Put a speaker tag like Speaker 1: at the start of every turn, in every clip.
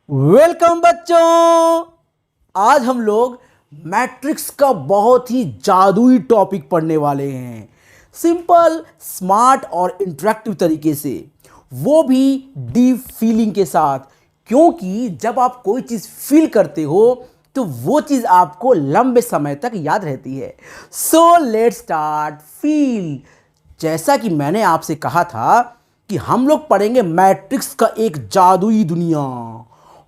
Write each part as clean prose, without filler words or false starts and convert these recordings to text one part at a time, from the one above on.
Speaker 1: Welcome बच्चों। आज हम लोग मैट्रिक्स का बहुत ही जादुई टॉपिक पढ़ने वाले हैं। सिंपल, स्मार्ट और इंटरेक्टिव तरीके से, वो भी डीप फीलिंग के साथ। क्योंकि जब आप कोई चीज़ फील करते हो तो वो चीज़ आपको लंबे समय तक याद रहती है। So let's start feel. जैसा कि मैंने आपसे कहा था कि हम लोग पढ़ेंगे मैट्रिक्स का एक जादुई दुनिया,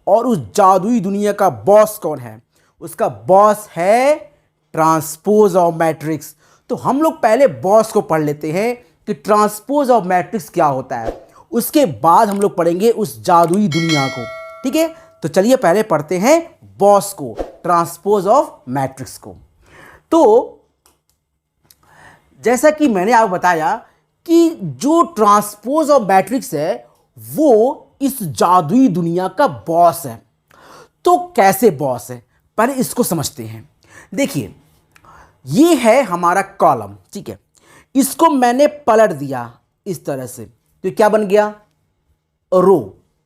Speaker 1: और उस जादुई दुनिया का बॉस कौन है? उसका बॉस है ट्रांसपोज ऑफ मैट्रिक्स। तो हम लोग पहले बॉस को पढ़ लेते हैं कि ट्रांसपोज ऑफ मैट्रिक्स क्या होता है, उसके बाद हम लोग पढ़ेंगे उस जादुई दुनिया को। ठीक है, तो चलिए पहले पढ़ते हैं बॉस को, ट्रांसपोज ऑफ मैट्रिक्स को। तो जैसा कि मैंने आपको बताया कि जो ट्रांसपोज ऑफ मैट्रिक्स है वो इस जादुई दुनिया का बॉस है। तो कैसे बॉस है, पहले इसको समझते हैं। देखिए, ये है हमारा कॉलम, ठीक है। इसको मैंने पलट दिया इस तरह से, तो क्या बन गया? रो।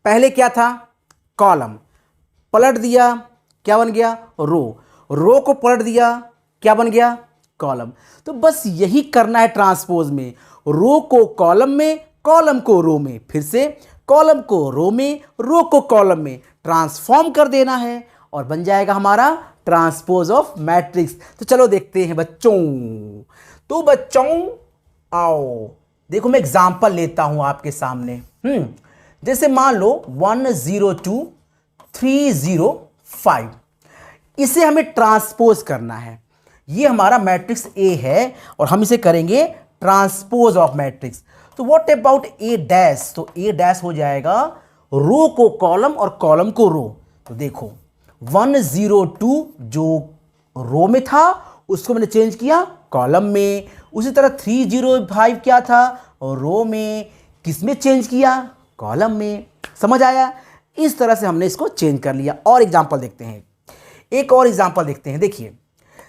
Speaker 1: पहले क्या था? कॉलम। पलट दिया, क्या बन गया? रो। रो को पलट दिया, क्या बन गया? कॉलम। तो बस यही करना है ट्रांसपोज में। रो को कॉलम में, कॉलम को रो में, फिर से कॉलम को रो में, रो को कॉलम में ट्रांसफॉर्म कर देना है और बन जाएगा हमारा ट्रांसपोज ऑफ मैट्रिक्स। तो चलो देखते हैं बच्चों। तो बच्चों आओ, देखो मैं एग्जांपल लेता हूं आपके सामने। जैसे मान लो 102 305, इसे हमें ट्रांसपोज करना है। ये हमारा मैट्रिक्स ए है और हम इसे करेंगे ट्रांसपोज ऑफ मैट्रिक्स। तो व्हाट अबाउट ए डैश? तो ए डैश हो जाएगा रो को कॉलम और कॉलम को रो। तो देखो 102 जो रो में था उसको मैंने चेंज किया कॉलम में। उसी तरह 305 क्या था? रो में। किस में चेंज किया? कॉलम में। समझ आया? इस तरह से हमने इसको चेंज कर लिया। और एग्जांपल देखते हैं, एक और एग्जांपल देखते हैं। देखिए,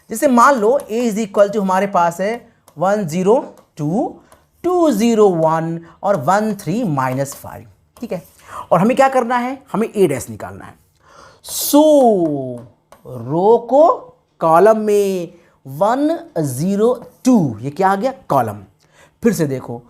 Speaker 1: जैसे मान लो a इज इक्वल टू हमारे पास है 102 201 और 13-5, ठीक है। और हमें क्या करना है? हमें a डैश निकालना है। सो रो को कॉलम में 102, ये क्या आ गया? कॉलम। फिर से देखो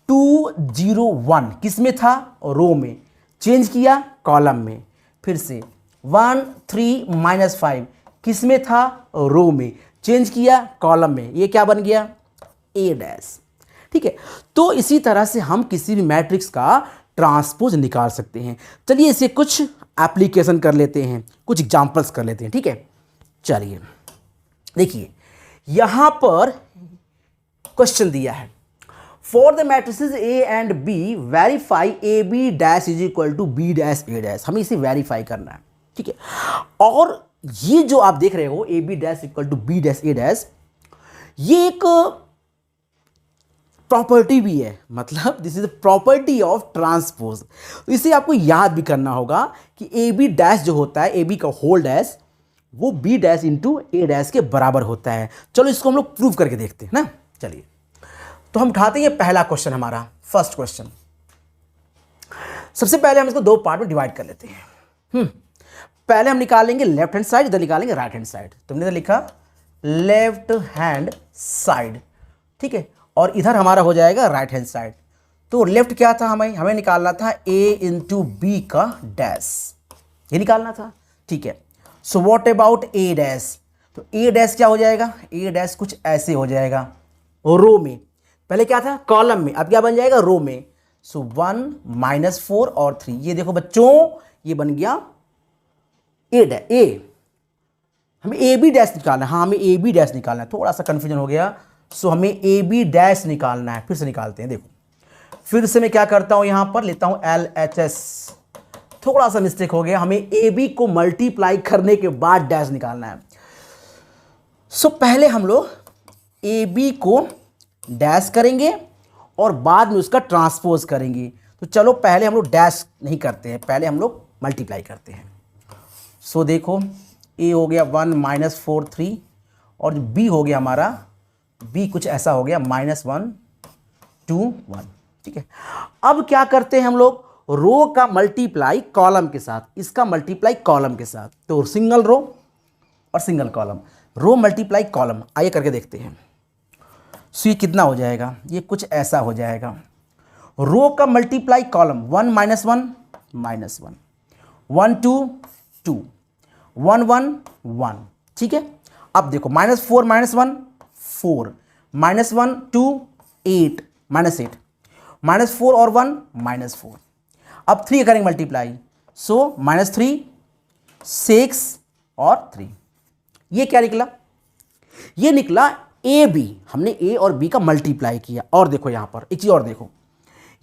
Speaker 1: 201 किस में था? रो में। चेंज किया कॉलम में। फिर से 13-5 किस में था? रो में। चेंज किया कॉलम में। ये क्या बन गया? ए डैश। ठीक है। तो इसी तरह से हम किसी भी मैट्रिक्स का ट्रांसपोज निकाल सकते हैं। चलिए इसे कुछ एप्लीकेशन कर लेते हैं, कुछ एग्जांपल्स कर लेते हैं, ठीक है। चलिए देखिए, यहां पर क्वेश्चन दिया है, for the matrices A and B verify A B dash is equal to B dash A dash. हमें इसे वेरीफाई करना है, ठीक है। और ये जो आप देख रहे हो A B dash equal to B dash A dash, ये एक प्रॉपर्टी भी है, मतलब this is the property of transpose. तो इसे आपको याद भी करना होगा कि ए बी डैश जो होता है, ए बी का होल डैश, वो B dash into A dash के बराबर होता है। चलो इसको हम लोग प्रूव करके देखते हैं ना। चलिए, तो हम उठाते हैं पहला क्वेश्चन, हमारा फर्स्ट क्वेश्चन। सबसे पहले हम इसको दो पार्ट में डिवाइड कर लेते हैं। पहले हम निकालेंगे लेफ्ट हैंड साइड, इधर निकालेंगे राइट हैंड साइड। तुमने इधर लिखा लेफ्ट हैंड साइड, ठीक है, और इधर हमारा हो जाएगा राइट हैंड साइड। तो लेफ्ट क्या था? हमें निकालना था a इंटू बी का डैश, ये निकालना था, ठीक है। So what about a dash? तो a डैश क्या हो जाएगा? a डैश कुछ ऐसे हो जाएगा, रो में। पहले क्या था? कॉलम में। अब क्या बन जाएगा? रो में। सो 1 -4 और 3, ये देखो बच्चों, ये बन गया ए। हमें ए बी डैश निकालना है। हाँ, हमें ए बी डैश निकालना है। थोड़ा सा कंफ्यूजन हो गया, सो हमें ए बी डैश निकालना है। फिर से निकालते हैं। देखो, फिर से मैं क्या करता हूं, यहां पर लेता हूं LHS। थोड़ा सा मिस्टेक हो गया, हमें ए बी को मल्टीप्लाई करने के बाद डैश निकालना है। सो पहले हम लोग ए बी को डैश करेंगे और बाद में उसका ट्रांसपोज करेंगे। तो चलो पहले हम लोग डैश नहीं करते हैं, पहले हम लोग मल्टीप्लाई करते हैं। सो देखो, ए हो गया 1 -4 3 और बी हो गया हमारा, बी कुछ ऐसा हो गया -1 2 1, ठीक है। अब क्या करते हैं हम लोग? रो का मल्टीप्लाई कॉलम के साथ, इसका मल्टीप्लाई कॉलम के साथ, तो सिंगल रो और single column, row multiply column. आइए करके देखते हैं। सो ये कितना हो जाएगा, ये कुछ ऐसा हो जाएगा। रो का मल्टीप्लाई कॉलम 1 -1 -1 1 2 2 1 1 1, ठीक है। अब देखो -4 -1 4 -1 2 8 -8 -4 और 1 -4। अब 3 करेंगे मल्टीप्लाई, सो -3 6 और 3। ये क्या निकला, ये निकला ए बी। हमने ए और बी का मल्टीप्लाई किया। और देखो यहां पर एक चीज और देखो,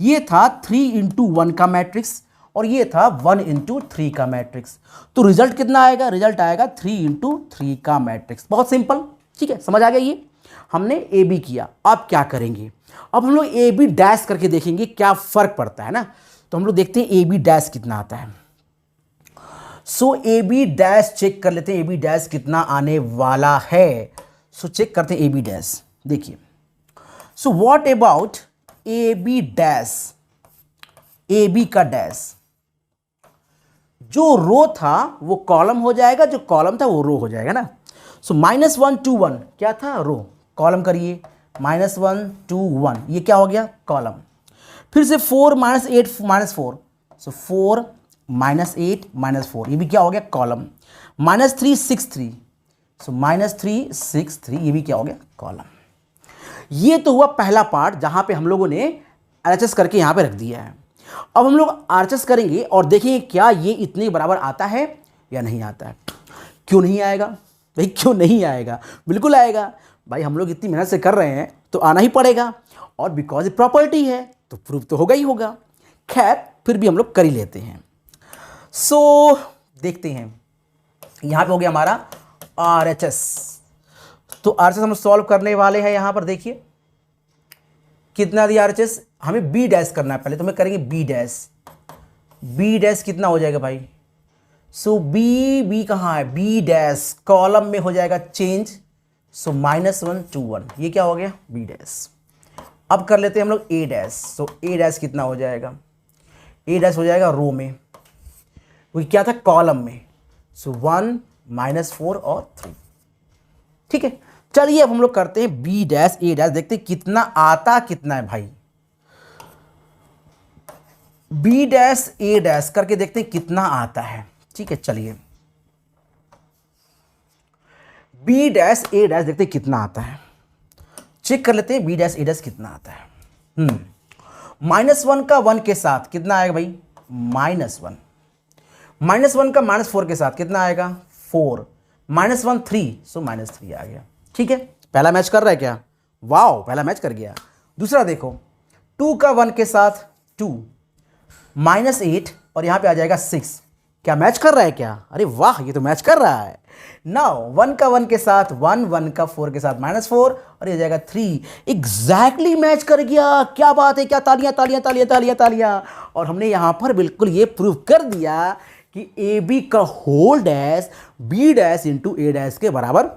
Speaker 1: ये था 3 × 1 का मैट्रिक्स और ये था 1 × 3 का मैट्रिक्स। तो रिजल्ट कितना आएगा, रिजल्ट आएगा 3 × 3 का मैट्रिक्स। बहुत सिंपल, ठीक है, समझ आ गया। ये हमने ए बी किया। अब क्या करेंगे, अब हम लोग ए बी डैश करके देखेंगे क्या फर्क पड़ता है ना। तो हम लोग देखते हैं ए बी डैश कितना आता है। सो ए बी डैश चेक कर लेते हैं, ए बी डैश कितना आने वाला है। सो चेक करते हैं ए बी डैश। देखिए, so what about A B dash, A B का डैश, जो रो था वो कॉलम हो जाएगा, जो कॉलम था वो रो हो जाएगा ना। सो -1 2 1 क्या था, रो, कॉलम करिए, -1 2 1 ये क्या हो गया, कॉलम। फिर से 4 -8 -4, सो 4 -8 -4 ये भी क्या हो गया, कॉलम। -3 6 3, सो -3 6 3 ये भी क्या हो गया, कॉलम। ये तो हुआ पहला पार्ट जहां पे हम लोगों ने RHS करके यहां पे रख दिया है। अब हम लोग RHS करेंगे और देखेंगे क्या ये इतने बराबर आता है या नहीं आता है। क्यों नहीं आएगा भाई, क्यों नहीं आएगा, बिल्कुल आएगा भाई। हम लोग इतनी मेहनत से कर रहे हैं तो आना ही पड़ेगा, और बिकॉज ये प्रॉपर्टी है तो प्रूफ तो होगा ही होगा। खैर फिर भी हम लोग कर ही लेते हैं। सो देखते हैं, यहां पे हो गया हमारा RHS। तो RHS हम सॉल्व करने वाले हैं। यहां पर देखिए कितना दिया RHS, हमें बी डैश करना है पहले, तो हमें करेंगे बी डैश। बी डैश कितना हो जाएगा भाई, सो बी कहाँ है, बी डैश कॉलम में हो जाएगा चेंज, सो -1 2 1 ये क्या हो गया, बी डैश। अब कर लेते हैं हम लोग ए डैश। सो ए डैश कितना हो जाएगा, ए डैश हो जाएगा रो में, वो क्या था, कॉलम में, सो 1 -4 और 3, ठीक है। चलिए अब हम लोग करते हैं बी डैश ए डैश, देखते हैं कितना आता कितना है भाई। बी डैश ए डैश करके देखते हैं कितना आता है, ठीक है। चलिए बी डैश ए डैश देखते हैं कितना आता है, चेक कर लेते हैं बी डैश ए डैश कितना आता है। -1 का 1 के साथ कितना आएगा भाई, -1 -1 का -4 के साथ कितना आएगा, 4 -1 3, सो -3 आ गया, ठीक है। पहला मैच कर रहा है क्या, वाओ पहला मैच कर गया। दूसरा देखो 2 का 1 के साथ 2 -8 और यहां पे आ जाएगा 6, क्या मैच कर रहा है क्या, अरे वाह ये तो मैच कर रहा है। नाउ 1 का 1 के साथ 1 1 का 4 के साथ -4 और ये जाएगा 3, एग्जैक्टली मैच कर गया। क्या बात है, क्या तालियां तालियां तालियां तालियां तालियां। और हमने यहां पर बिल्कुल ये प्रूव कर दिया कि ए बी का whole dash B dash into A dash के बराबर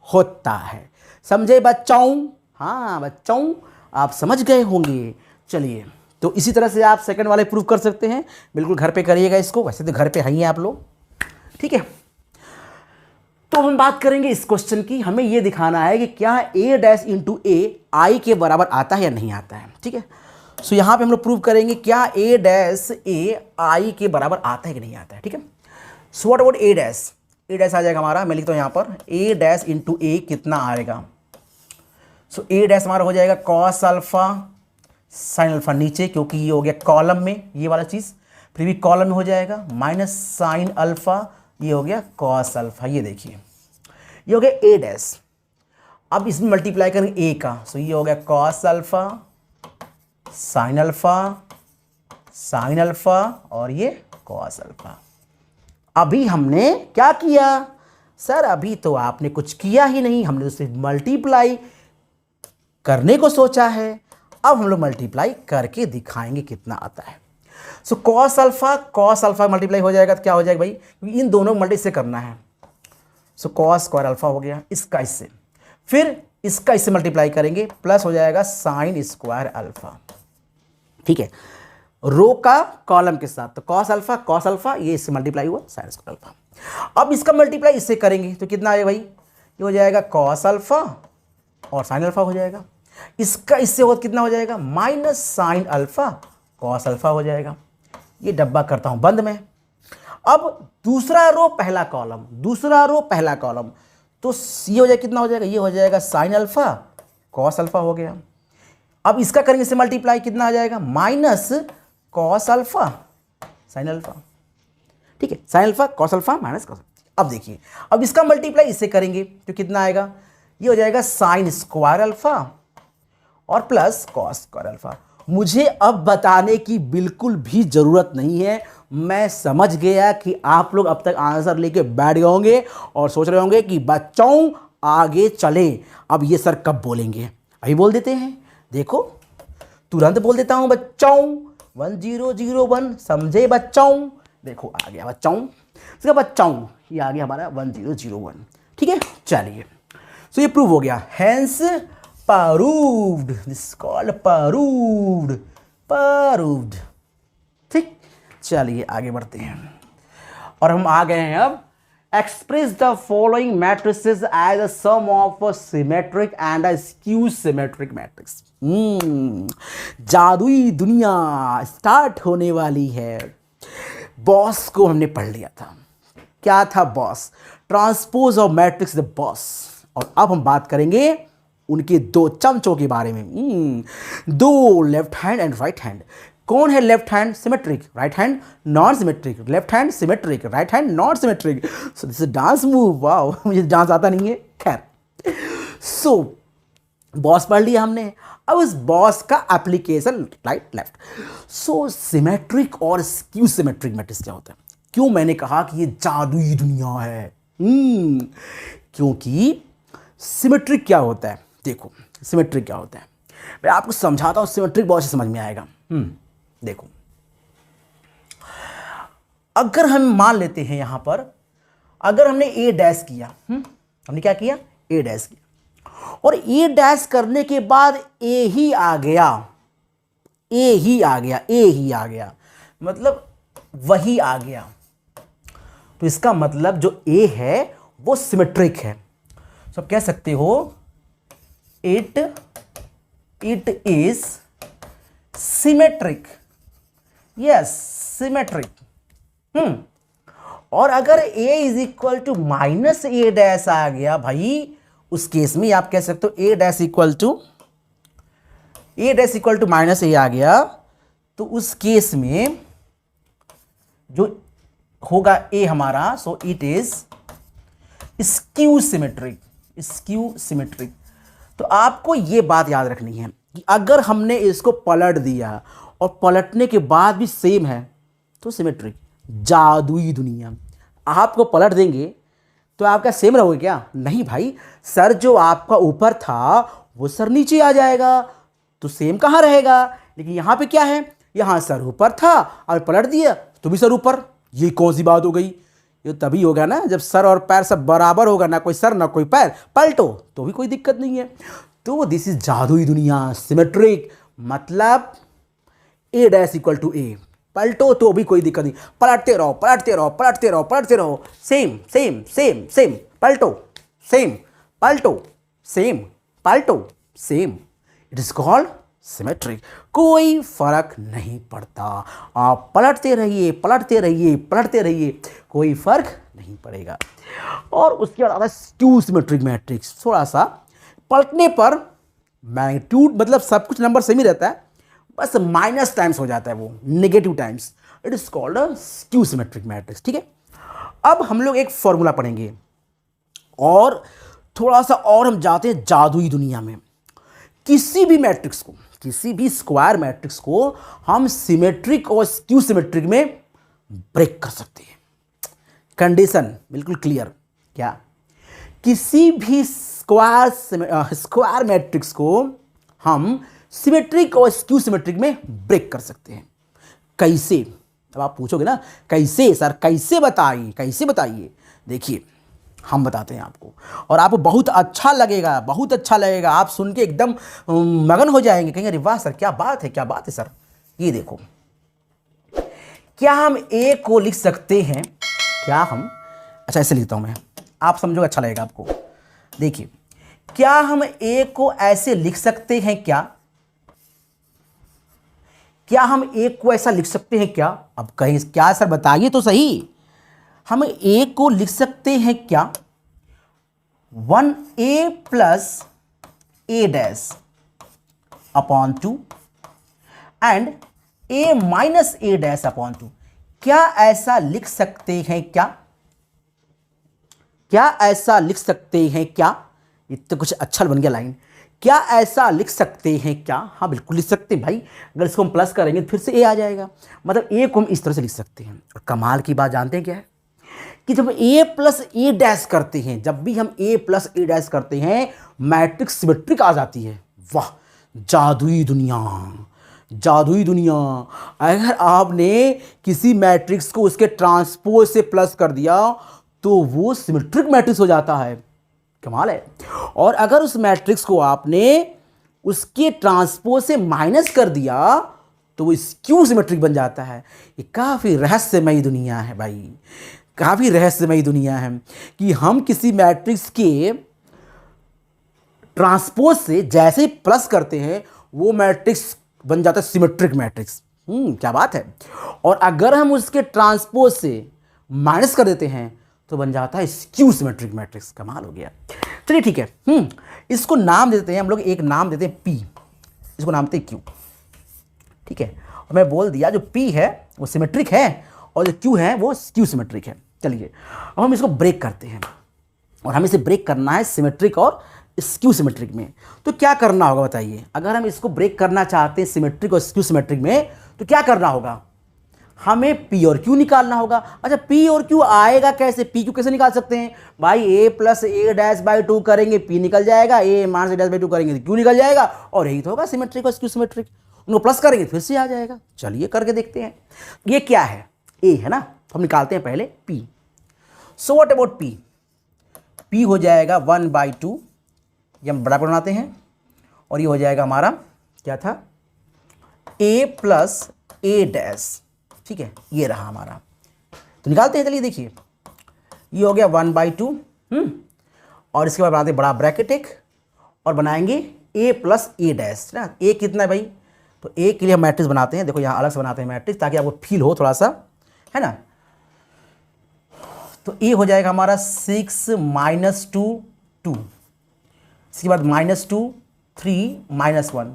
Speaker 1: होता है। समझे बच्चों, हाँ बच्चों आप समझ गए होंगे। चलिए तो इसी तरह से आप सेकंड वाले प्रूव कर सकते हैं, बिल्कुल घर पे करिएगा इसको, वैसे तो घर पे हैं ही आप लोग, ठीक है। तो हम बात करेंगे इस क्वेश्चन की, हमें ये दिखाना है कि क्या ए डैश इंटू ए आई के बराबर आता है या नहीं आता है, ठीक है। सो यहाँ पे हम लोग प्रूव करेंगे क्या ए डैश ए आई के बराबर आता है कि नहीं आता है, ठीक है। So what about A dash, A dash आ जाएगा हमारा, मैं लिखता हूँ यहाँ पर ए डैश इंटू ए कितना आएगा। सो ए डैश हमारा हो जाएगा कॉस अल्फा साइन अल्फा नीचे, क्योंकि ये हो गया कॉलम में ये वाला चीज़, फिर भी कॉलम में हो जाएगा माइनस साइन अल्फा, ये हो गया कॉस अल्फा। ये देखिए ये हो गया ए डैश। अब इसमें मल्टीप्लाई करेंगे ए का, सो ये हो गया कॉस अल्फा साइन अल्फा और ये कॉस अल्फा। अभी हमने क्या किया सर, अभी तो आपने कुछ किया ही नहीं, हमने उसे मल्टीप्लाई करने को सोचा है। अब हम लोग मल्टीप्लाई करके दिखाएंगे कितना आता है। सो कॉस अल्फा मल्टीप्लाई हो जाएगा तो क्या हो जाएगा भाई, क्योंकि इन दोनों मल्टी से करना है। सो कॉस स्क्वायर अल्फा हो गया इसका इससे, फिर इसका इससे मल्टीप्लाई करेंगे प्लस हो जाएगा साइन स्क्वायर अल्फा, ठीक है। रो का कॉलम के साथ, तो कॉस अल्फा ये इससे मल्टीप्लाई हुआ साइन स्क्वायर अल्फा। अब इसका मल्टीप्लाई इससे करेंगे तो कितना आएगा भाई, ये हो जाएगा कॉस अल्फा और साइन अल्फा हो जाएगा। इसका इससे और कितना हो जाएगा, minus sine alpha cos alpha हो जाएगा। ये डब्बा करता हूं बंद में। अब दूसरा रो पहला कॉलम, दूसरा रो पहला कॉलम, तो ये हो जाएगा कितना हो जाएगा, ये हो जाएगा साइन अल्फा कॉस अल्फा हो गया। अब इसका करेंगे इससे मल्टीप्लाई, कितना आ जाएगा, minus cos alpha sine alpha. ठीक है, sine alpha cos alpha minus cos. अब देखिए, अब इसका मल्टीप्लाई इससे करेंगे तो कितना आएगा, ये हो जाएगा साइन स्क्वायर अल्फा और प्लस कॉस स्क्वायर अल्फा। मुझे अब बताने की बिल्कुल भी जरूरत नहीं है, मैं समझ गया कि आप लोग अब तक आंसर लेके बैठ गए होंगे और सोच रहे होंगे कि बच्चों आगे चले, अब ये सर कब बोलेंगे, अभी बोल देते हैं। देखो तुरंत बोल देता हूं बच्चों, 1001 समझे बच्चों, देखो आ गया बच्चों, इसका बच्चों ये आ गया हमारा 1001। ठीक है, चलिए, सो ये प्रूव हो गया, hence proved, this is called proved। ठीक, चलिए आगे बढ़ते हैं और हम आ गए हैं अब, express the following matrices as a sum of a symmetric and a skew symmetric matrix. जादुई दुनिया स्टार्ट होने वाली है। बॉस को हमने पढ़ लिया था, क्या था boss, transpose of matrix the boss. और अब हम बात करेंगे उनके दो चमचों के बारे में। दो left hand and right hand. कौन है left hand symmetric, right hand non symmetric, left hand symmetric, right hand non symmetric. So this is dance move, wow मुझे डांस आता नहीं है, खैर। सो बॉस पढ़ लिया हमने, अब इस बॉस का एप्लीकेशन राइट लेफ्ट। सो सिमेट्रिक और स्क्यू सिमेट्रिक मैट्रिक्स क्या होता है, क्यों मैंने कहा कि ये जादुई दुनिया है, क्योंकि सिमेट्रिक क्या होता है, देखो सिमेट्रिक क्या होता है, मैं आपको समझाता हूं, सिमेट्रिक बहुत से समझ में आएगा। देखो, अगर हम मान लेते हैं यहां पर, अगर हमने ए डैश किया, हमने क्या किया, ए डैश किया, और ए डैश करने के बाद ए ही आ गया, ए ही आ गया, ए ही आ गया, मतलब वही आ गया, तो इसका मतलब जो ए है वो सिमेट्रिक है। तो आप कह सकते हो it is symmetric, yes symmetric. और अगर a is equal to minus A dash आ गया भाई, उस केस में आप कह सकते हो A dash equal to minus A आ गया, तो उस केस में जो होगा ए हमारा, so it is skew symmetric, skew symmetric. तो आपको ये बात याद रखनी है कि अगर हमने इसको पलट दिया और पलटने के बाद भी सेम है तो सिमेट्रिक। जादुई दुनिया, आपको पलट देंगे तो आपका सेम रहोगे क्या, नहीं भाई, सर जो आपका ऊपर था वो सर नीचे आ जाएगा, तो सेम कहाँ रहेगा। लेकिन यहाँ पे क्या है, यहाँ सर ऊपर था और पलट दिया तो भी सर ऊपर, ये कौन सी बात हो गई, ये तभी होगा ना जब सर और पैर सब बराबर होगा, ना कोई सर ना कोई पैर, पलटो तो भी कोई दिक्कत नहीं है। तो दिस इज जादुई दुनिया, सिमेट्रिक मतलब ए डैश इक्वल टू ए, पलटो तो भी कोई दिक्कत नहीं, पलटते रहो पलटते रहो पलटते रहो पलटते रहो, सेम सेम सेम सेम, पलटो सेम, पलटो सेम, पलटो same, it is called symmetric. कोई फर्क नहीं पड़ता, आप पलटते रहिए पलटते रहिए पलटते रहिए, कोई फर्क नहीं पड़ेगा। और उसके बाद आता है स्क्यू सिमेट्रिक मैट्रिक्स, थोड़ा सा पलटने पर मैग्नीट्यूड मतलब सब कुछ नंबर सेम ही रहता है, बस माइनस टाइम्स हो जाता है, वो negative times, it is called a skew symmetric matrix. ठीक है, अब हम लोग एक फॉर्मूला पढ़ेंगे और थोड़ा सा और हम जाते हैं जादुई दुनिया में। किसी भी मैट्रिक्स को, किसी भी स्क्वायर मैट्रिक्स को हम सिमेट्रिक और स्क्यू सिमेट्रिक में ब्रेक कर सकते हैं। कंडीशन बिल्कुल क्लियर, क्या किसी भी स्क्वायर मैट्रिक्स को हम सिमेट्रिक और स्क्यू सिमेट्रिक में ब्रेक कर सकते हैं। कैसे, अब आप पूछोगे ना कैसे सर, कैसे बताइए कैसे बताइए, देखिए हम बताते हैं आपको, और आपको बहुत अच्छा लगेगा, बहुत अच्छा लगेगा, आप सुन के एकदम मगन हो जाएंगे, कहेंगे अरे वाह सर क्या बात है क्या बात है सर। ये देखो क्या हम ए को लिख सकते हैं, क्या हम, अच्छा ऐसे लिखता हूं मैं, आप समझो अच्छा लगेगा आपको। देखिए, क्या हम ए को ऐसे लिख सकते हैं क्या, क्या हम ए को ऐसा लिख सकते हैं क्या? अब कहीं क्या सर बताइए तो सही, हम ए को लिख सकते हैं क्या 1a plus A dash upon 2 and a minus A dash upon 2, क्या ऐसा लिख सकते हैं क्या, क्या ऐसा लिख सकते हैं क्या? ये तो कुछ अच्छा बन गया लाइन, क्या ऐसा लिख सकते हैं क्या? हाँ बिल्कुल लिख सकते हैं भाई, अगर इसको हम प्लस करेंगे तो फिर से ए आ जाएगा, मतलब ए को हम इस तरह से लिख सकते हैं। और कमाल की बात जानते हैं क्या है कि जब ए प्लस ए डैश करते हैं, जब भी हम ए प्लस ए डैश करते हैं मैट्रिक्स सिमेट्रिक आ जाती है। वाह, जादुई दुनिया, जादुई दुनिया। अगर आपने किसी मैट्रिक्स को उसके ट्रांसपोज से प्लस कर दिया तो वो सिमेट्रिक मैट्रिक्स हो जाता है, कमाल है। और अगर उस मैट्रिक्स को आपने उसके ट्रांसपोज से माइनस कर दिया तो वो स्क्यू सिमेट्रिक बन जाता है। ये काफ़ी रहस्यमयी दुनिया है भाई, काफ़ी रहस्यमयी दुनिया है कि हम किसी मैट्रिक्स के ट्रांसपोज से जैसे ही प्लस करते हैं वो मैट्रिक्स बन जाता है सिमेट्रिक मैट्रिक्स। क्या बात है। और अगर हम उसके ट्रांसपोज से माइनस कर देते हैं तो बन जाता है स्क्यू सिमेट्रिक मैट्रिक्स। कमाल हो गया। चलिए ठीक है, इसको नाम देते हैं हम लोग, एक नाम देते हैं पी, इसको नाम देते हैं क्यू। ठीक है, और मैं बोल दिया जो पी है वो सिमेट्रिक है और जो क्यू है वो स्क्यू सिमेट्रिक है। चलिए अब हम इसको ब्रेक करते हैं, और हमें इसे ब्रेक करना है सिमेट्रिक और स्क्यू सिमेट्रिक में। तो क्या करना होगा बताइए, अगर हम इसको ब्रेक करना चाहते हैं सिमेट्रिक और स्क्यू सिमेट्रिक में तो क्या करना होगा, हमें पी और क्यू निकालना होगा। अच्छा पी और क्यू आएगा कैसे, पी क्यू कैसे निकाल सकते हैं भाई, ए प्लस ए डैश बाई 2 करेंगे पी निकल जाएगा, ए माइनस ए डैश बाई 2 करेंगे तो क्यू निकल जाएगा, और यही तो होगा सिमेट्रिक और स्क्यू सिमेट्रिक। उनको प्लस करेंगे फिर से आ जाएगा। चलिए करके देखते हैं। ये क्या है, ए है ना, हम निकालते हैं पहले P. So what about P, P हो जाएगा 1/2, ये हम बड़ा बनाते हैं, और ये हो जाएगा हमारा क्या था, ए प्लस ए डैश। ठीक है, ये रहा हमारा, तो निकालते हैं। चलिए देखिए, ये हो गया 1/2, और इसके बाद बनाते हैं बड़ा ब्रैकेट एक, और बनाएंगे ए प्लस ए डैश ना। ए कितना है भाई, तो ए के लिए हम मैट्रिक्स बनाते हैं, देखो यहाँ अलग से बनाते हैं मैट्रिक्स ताकि आपको फील हो थोड़ा सा, है ना। तो ए हो जाएगा हमारा 6 - 2 2, इसके बाद -2 3 -1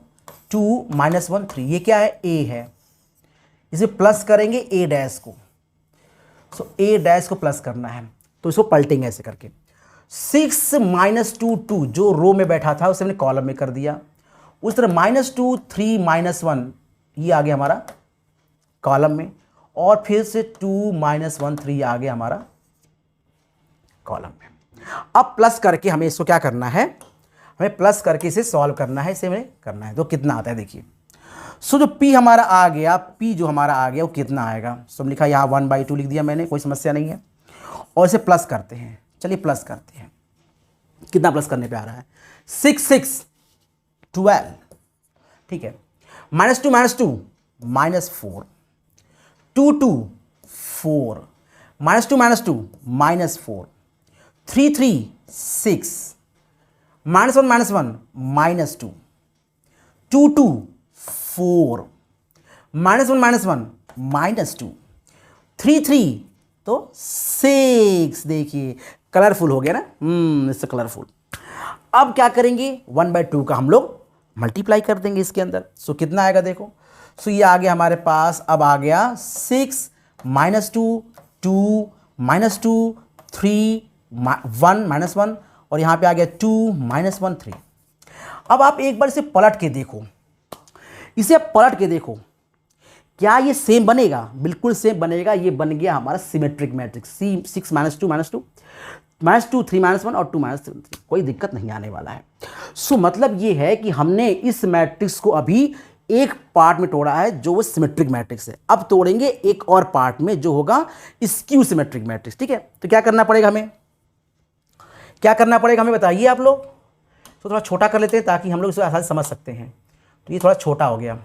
Speaker 1: 2 -1 3, ये क्या है, ए है। इसे प्लस करेंगे ए डैश को, सो ए डैश को प्लस करना है, तो इसको पलटेंगे ऐसे करके। 6 - 2 2 जो रो में बैठा था उसे हमने कॉलम में कर दिया। उस तरह -2 3 -1 ये आ गया हमारा कॉलम में, और फिर से 2 -1 3 आ गया हमारा कॉलम में। अब प्लस करके हमें इसको क्या करना है, हमें प्लस करके इसे सॉल्व करना है, इसे हमें करना है। तो कितना आता है देखिए, सो जो P हमारा आ गया, P जो हमारा आ गया वो कितना आएगा, सो लिखा यहाँ 1/2 लिख दिया मैंने, कोई समस्या नहीं है। और इसे प्लस करते हैं, चलिए प्लस करते हैं, कितना प्लस करने पे आ रहा है, 6 6 12। ठीक है, -2 -2 -4 2 2 4 -2 -2 -4 3 3 6 -1 -1 -2 2 2 4 -1 -1 -2 3 3 तो 6। देखिए कलरफुल हो गया ना, इससे कलरफुल। अब क्या करेंगे, 1/2 का हम लोग मल्टीप्लाई कर देंगे इसके अंदर। सो कितना आएगा देखो, सो ये आ गया हमारे पास, अब आ गया 6 -2 2 -2 3 1 -1, और यहाँ पे आ गया 2 -1 3। अब आप एक बार इसे पलट के देखो, इसे आप पलट के देखो, क्या ये सेम बनेगा, बिल्कुल सेम बनेगा। ये बन गया हमारा सिमेट्रिक मैट्रिक्स, 6 -2 -2 -2 3 -1 और 2 -3, कोई दिक्कत नहीं आने वाला है। सो मतलब ये है कि हमने इस मैट्रिक्स को अभी एक पार्ट में तोड़ा है जो वो सिमेट्रिक मैट्रिक्स है, अब तोड़ेंगे एक और पार्ट में जो होगा स्क्यू सिमेट्रिक मैट्रिक्स। ठीक है, तो क्या करना पड़ेगा हमें, क्या करना पड़ेगा हमें बताइए आप लोग। तो थोड़ा छोटा कर लेते हैं ताकि हम लोग इसे आसानी से समझ सकते हैं। तो ये थोड़ा छोटा हो गया।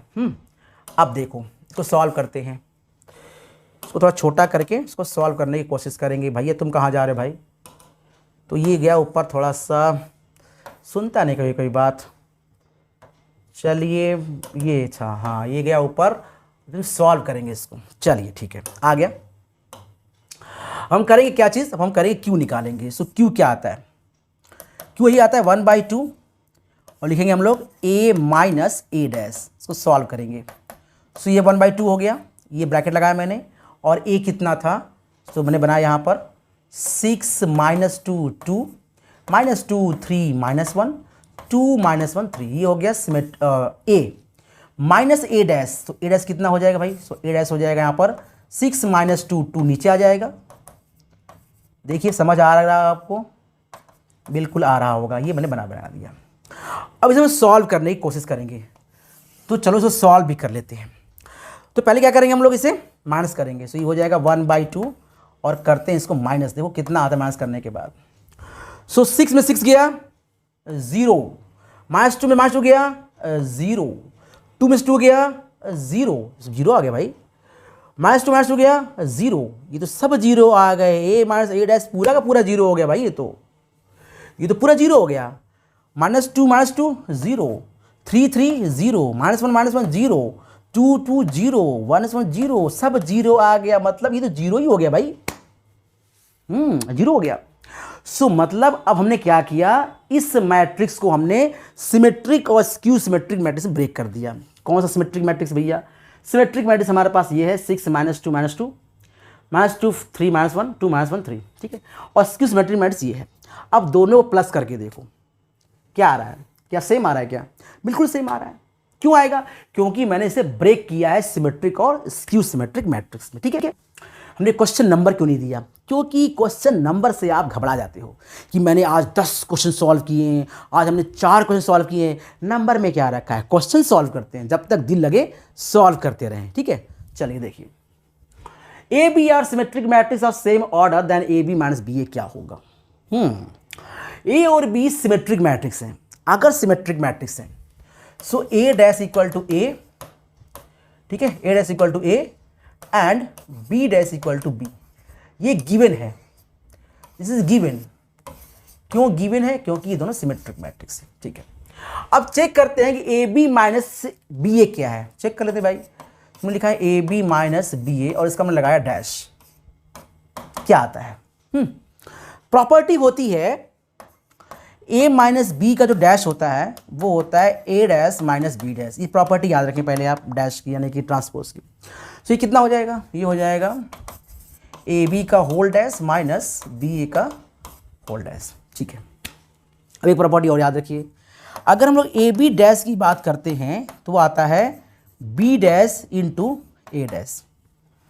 Speaker 1: अब देखो इसको सॉल्व करते हैं। उसको थोड़ा छोटा करके इसको सॉल्व करने की कोशिश करेंगे। भैया तुम कहाँ जा रहे हो भाई? तो ये गया ऊपर, थोड़ा सा सुनता नहीं कभी कोई बात। चलिए ये अच्छा, हाँ ये गया ऊपर, सॉल्व करेंगे इसको। चलिए ठीक है, आ गया। हम करेंगे क्या चीज़, अब हम करेंगे क्यू निकालेंगे। सो क्यू क्या आता है? क्यू यही आता है 1/2 और लिखेंगे हम लोग a माइनस ए डैश, इसको सॉल्व करेंगे। सो ये 1/2 हो गया, ये ब्रैकेट लगाया मैंने, और a कितना था, तो मैंने बनाया यहाँ पर 6 - 2 2 -2 3 -1 2 -1 3, ये हो गया a माइनस ए डैश। तो ए डैश कितना हो जाएगा भाई? सो ए डैश हो जाएगा यहाँ पर 6 - 2 2 नीचे आ जाएगा। देखिए समझ आ रहा है आपको? बिल्कुल आ रहा होगा, ये मैंने बना दिया। अब इसे हम सॉल्व करने की कोशिश करेंगे, तो चलो इसे सॉल्व भी कर लेते हैं। तो पहले क्या करेंगे हम लोग, इसे माइनस करेंगे। सो ये हो जाएगा 1/2 और करते हैं इसको माइनस। देखो कितना आता है माइनस करने के बाद। सो 6 में 6 गया 0, -2 में -2 गया 0, 2 में 2 गया 0 आ गया भाई, -2 गया 0, ये तो सब 0 आ गए। a माइनस ए डैश पूरा का पूरा 0 हो गया भाई, ये तो पूरा 0 हो गया। -2 -2 0, 3 3 0, -1 -1 0, 2 2 0, 1 1 0, सब 0 आ गया। मतलब ये तो 0 ही हो गया भाई, 0 हो गया। सो मतलब अब हमने क्या किया, इस मैट्रिक्स को हमने सिमेट्रिक और स्क्यू सिमेट्रिक मैट्रिक्स में ब्रेक कर दिया। कौन सा सिमेट्रिक मैट्रिक्स भैया? सिमेट्रिक मैट्रिक्स हमारे पास ये है 6 - 2 -2 -2 3 -1 2 -1 3, ठीक है। और स्क्यू सिमेट्रिक मैट्रिक्स ये है। अब दोनों को प्लस करके देखो क्या आ रहा है, क्या सेम आ रहा है? क्या बिल्कुल सेम आ रहा है। क्यों आएगा? क्योंकि मैंने इसे ब्रेक किया है सिमेट्रिक और स्क्यू सिमेट्रिक मैट्रिक्स में, ठीक है। हमने क्वेश्चन नंबर क्यों नहीं दिया? क्योंकि क्वेश्चन नंबर से आप घबरा जाते हो कि मैंने आज 10 क्वेश्चन सॉल्व किए हैं, आज हमने 4 क्वेश्चन सॉल्व किए हैं। नंबर में क्या रखा है? क्वेश्चन सॉल्व करते हैं, जब तक दिल लगे सॉल्व करते रहें, ठीक है। चलिए देखिए, A B are symmetric matrix of same order then A B minus B A क्या होगा? ए और बी सिमेट्रिक मैट्रिक्स हैं। अगर सिमेट्रिक मैट्रिक्स हैं so A dash equal to A, ठीक है, A dash equal to A and B dash equal to B, ये given है, दिस इज गिवन। क्यों गिवन है? क्योंकि ये दोनों सिमेट्रिक मैट्रिक्स है, ठीक है। अब चेक करते हैं कि A B minus B A क्या है। चेक कर लेते हैं भाई। इसमें लिखा है ए बी माइनस बी ए और इसका मैंने लगाया डैश, क्या आता है? प्रॉपर्टी होती है a माइनस बी का जो डैश होता है वो होता है a dash minus B dash. ये प्रॉपर्टी याद रखें पहले आप, डैश की यानी कि ट्रांसपोज की। तो ये कितना हो जाएगा? ये हो जाएगा ए बी का होल डैश माइनस बी ए का होल डैश, ठीक है। अब एक प्रॉपर्टी और याद रखिए, अगर हम लोग ए बी डैश की बात करते हैं तो वो आता है B dash into A dash,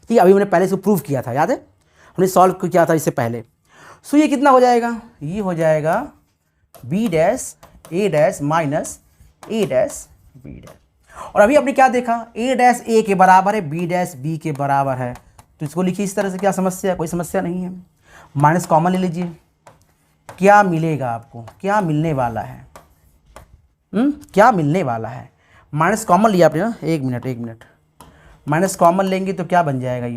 Speaker 1: ठीक है। अभी मैंने पहले इसको प्रूव किया था, याद है, हमने सॉल्व किया था इससे पहले। सो ये कितना हो जाएगा? ये हो जाएगा B dash A dash minus A dash B dash. और अभी आपने क्या देखा? ए डैश ए के बराबर है, बी डैश बी के बराबर है, तो इसको लिखिए इस तरह से। क्या समस्या है? कोई समस्या नहीं है। माइनस कॉमन ले लीजिए, क्या मिलेगा आपको? क्या मिलने वाला है? क्या मिलने वाला है? माइनस कॉमन लिया आपने ना, एक मिनट, माइनस कॉमन लेंगे तो क्या बन जाएगा?